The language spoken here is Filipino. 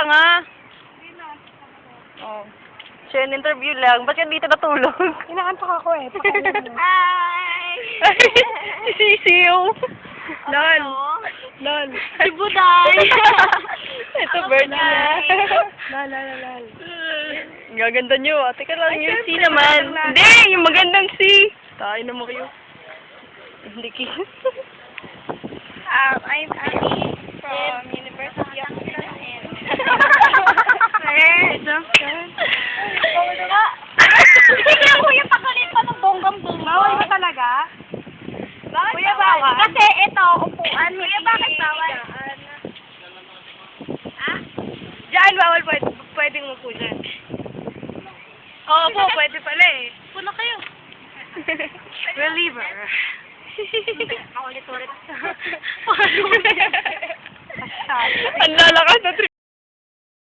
lang, ha? Oh. Siya, interview lang. Ba't ka dito natulog? Inaantok ako eh. Pakainin mo. Hi! Si Sisiw. Lol. Lol. Si Buday! Ito, bird niya. Lal. Gaganda niyo, ah. Teka lang, yung C naman. Hindi, yung magandang C. Tayo na mo kayo. Hindi kiss. I'm Annie from University of Philippines. Sige, kuya, pakalit pa ng bonggang-bongga. Bawal ba talaga? Bakit Kuya, bawal? Kasi ito, upuan. Kuya, bakit bawal? Diyan, bawal pwedeng upo dyan. Oo po, pwede pala eh. Puno kayo. Reliever. Paulit-ulit. Ang lalakas na